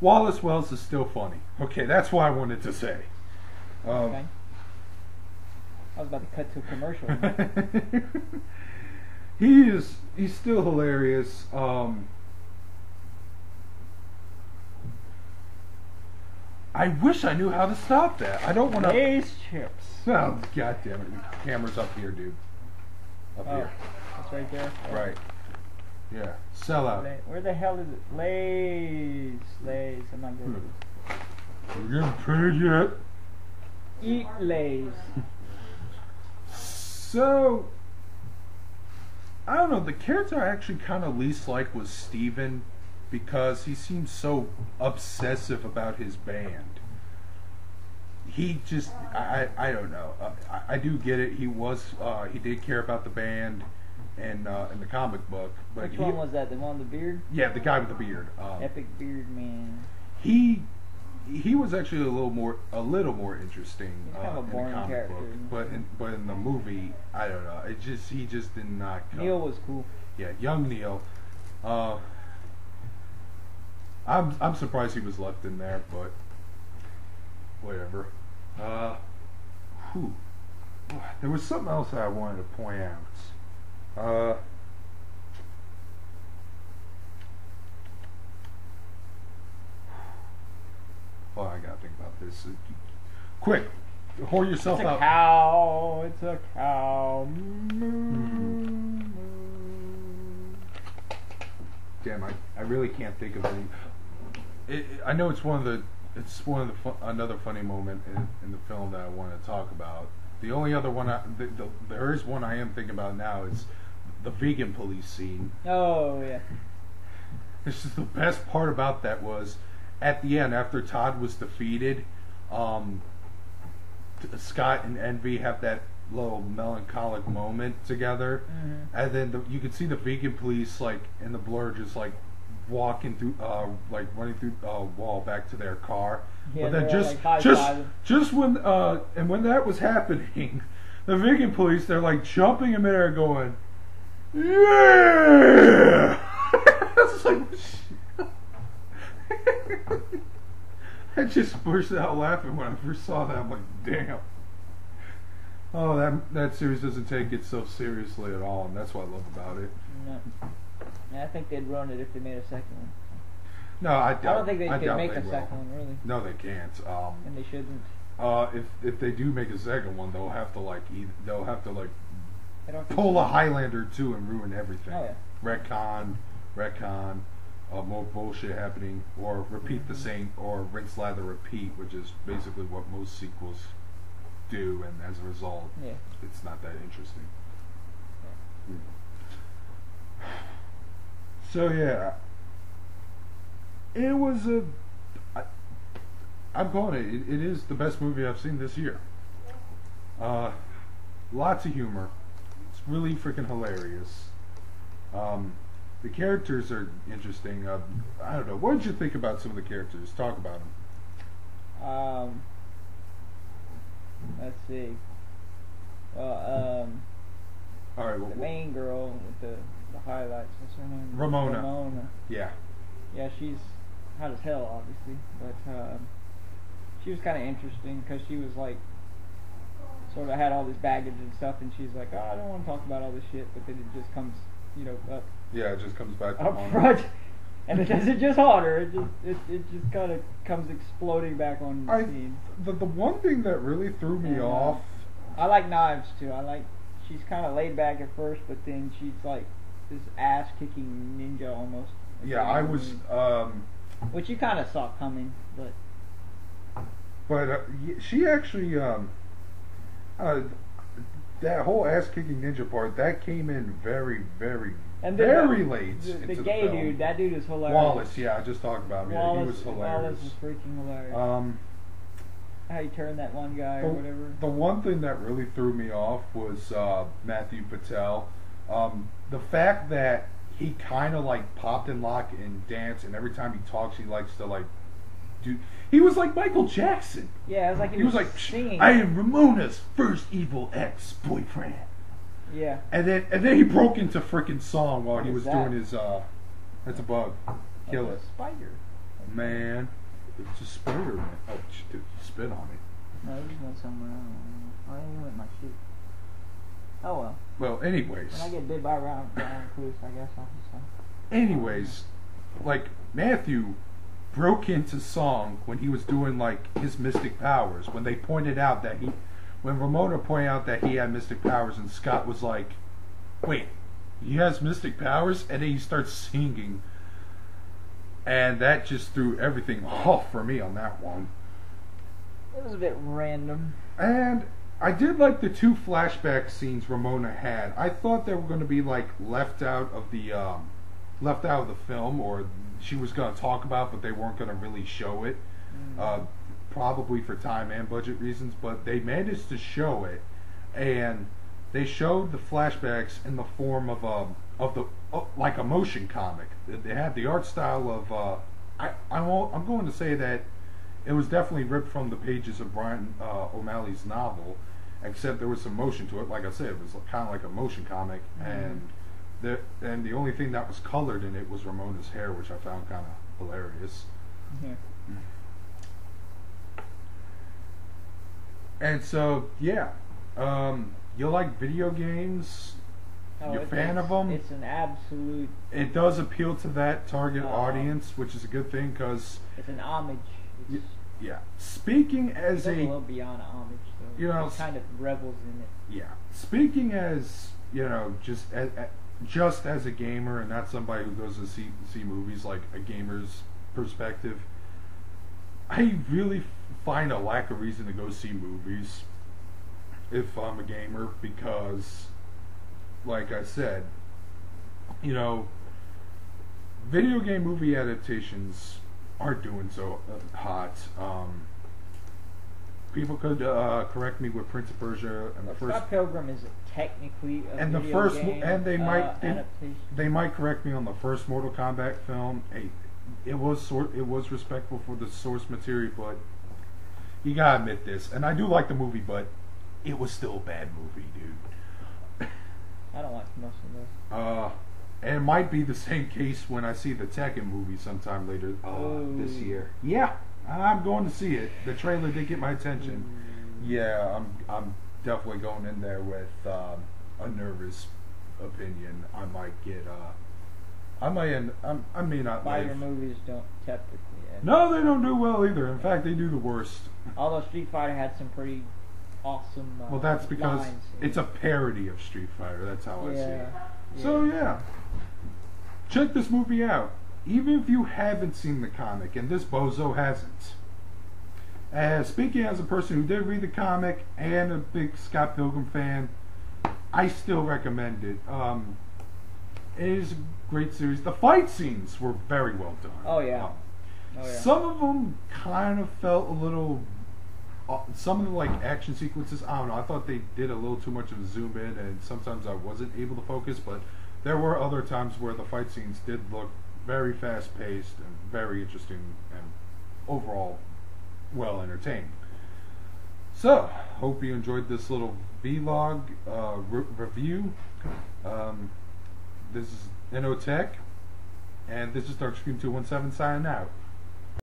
Wallace Wells is still funny. Okay, that's what I wanted to say. Okay. I was about to cut to a commercial. He's still hilarious. I wish I knew how to stop that. I don't want to. Lace chips. Oh, God damn it. The camera's up here, dude. Up here. It's right there. Right. Yeah. Sell out. Where the hell is it? Lays. I'm not good at this. We're getting paid yet. Eat Lays. So, I don't know. The character I actually kind of least liked was Steven, because he seems so obsessive about his band. He just, I don't know. I do get it. He did care about the band in the comic book. But Which one was that? The one with the beard? Yeah, the guy with the beard. Epic beard man. He was actually a little more interesting He's kind of a in the boring comic character. book, but in the movie, I don't know. He just did not come. Neil was cool. Yeah, young Neil. I'm surprised he was left in there, but whatever. There was something else that I wanted to point out. Well, I gotta think about this. Quick, whore yourself out. It's a cow. Moo. Damn, I really can't think of any. I know it's another funny moment in the film that I want to talk about. The only other one there is one I am thinking about now is the vegan police scene. Oh yeah. It's just the best part about that was at the end, after Todd was defeated, Scott and Envy have that little melancholic moment together, and then you could see the vegan police like in the blur just like walking through, like running through a wall back to their car. Yeah, but then like just when that was happening, the vegan police, they're like jumping in midair, going, yeah. It's like. I just burst out laughing when I first saw that. I'm like, damn. Oh, that series doesn't take it so seriously at all, and that's what I love about it. No. Yeah, I think they'd run it if they made a second one. No, I don't think they could make a second one, really. No, they can't. And they shouldn't. If they do make a second one, they'll have to pull a Highlander 2 and ruin everything. Oh yeah. Retcon. More bullshit happening, or repeat the same, or rinse, lather, repeat, which is basically what most sequels do, and as a result, it's not that interesting. Yeah. So yeah, it was I'm calling it. It is the best movie I've seen this year. Lots of humor. It's really freaking hilarious. The characters are interesting. I don't know. What did you think about some of the characters? Talk about them. Let's see. Well, all right. The main girl with the highlights. What's her name? Ramona. Yeah. Yeah, she's hot as hell, obviously, but she was kind of interesting because she was like, sort of had all this baggage and stuff, and she's like, oh, I don't want to talk about all this shit, but then it just comes, up. Yeah, it just comes back to up front, and it doesn't just haunt her. It just kind of comes exploding back on the scene. The one thing that really threw me off. I like Knives too. She's kind of laid back at first, but then she's like this ass kicking ninja almost. Yeah, I was. Which you kind of saw coming, but. But she actually, that whole ass kicking ninja part that came in very, very. And very late. The gay dude, that dude is hilarious. Wallace, yeah, I just talked about him. Yeah, he was hilarious. Wallace was freaking hilarious. How he turned that one guy or whatever. The one thing that really threw me off was Matthew Patel. The fact that he kind of like popped and locked and danced, and every time he talks, he likes to like do. He was like Michael Jackson. Yeah, it was like he was like singing. I am Ramona's first evil ex-boyfriend. Yeah. And then he broke into freaking song while he was doing his. That's a bug. Kill it. Spider. Man, it's a Spider-Man. Oh, dude, you spit on it. No, it just went somewhere. I don't know. I didn't with my shoe. Oh well. Well, anyways. When I get bit by a round recluse, I guess I'll just say. Anyways, like, Matthew broke into song when he was doing, like, his mystic powers. When they pointed out that when Ramona pointed out that he had mystic powers, and Scott was like, wait, he has mystic powers? And then he starts singing. And that just threw everything off for me on that one. It was a bit random. And I did like the 2 flashback scenes Ramona had. I thought they were going to be like left out of the film, or she was going to talk about, but they weren't going to really show it. Probably for time and budget reasons, but they managed to show it, and they showed the flashbacks in the form of like a motion comic. They had the art style of I'm going to say that it was definitely ripped from the pages of Brian O'Malley's novel, except there was some motion to it. Like I said, it was kind of like a motion comic, and the only thing that was colored in it was Ramona's hair, which I found kind of hilarious. Yeah. And so, yeah, you like video games? You're a fan of them? It's an absolute... It does appeal to that target audience, which is a good thing, because... It's an homage. Yeah. Speaking as a little beyond homage, though. You know, it kind of revels in it. Yeah. Speaking as, just as a gamer, and not somebody who goes to see movies, like a gamer's perspective, I really find a lack of reason to go see movies if I'm a gamer, because, like I said, video game movie adaptations aren't doing so hot. People could correct me with Prince of Persia and the first. Scott Pilgrim is technically a and video the first, game, and adaptation. They might correct me on the first Mortal Kombat film. It was respectful for the source material, but you gotta admit this. And I do like the movie, but it was still a bad movie, dude. I don't watch most of those. And it might be the same case when I see the Tekken movie sometime later this year. Yeah, I'm going to see it. The trailer did get my attention. Yeah, I'm definitely going in there with a nervous opinion. I might get I may not. Fighter movies don't typically end. No, they don't do well either. In fact, they do the worst. Although Street Fighter had some pretty awesome. Well, that's because lines. It's a parody of Street Fighter. That's how I see it. Yeah. So yeah, check this movie out. Even if you haven't seen the comic, and this bozo hasn't. Speaking as a person who did read the comic and a big Scott Pilgrim fan, I still recommend it. It is a great series. The fight scenes were very well done. Oh yeah. Some of them kind of felt a little. Some of the action sequences, I don't know. I thought they did a little too much of a zoom in, and sometimes I wasn't able to focus. But there were other times where the fight scenes did look very fast paced and very interesting, and overall well entertaining. So, hope you enjoyed this little vlog review. This is Tech, and this is Dark Screen 217 signing out.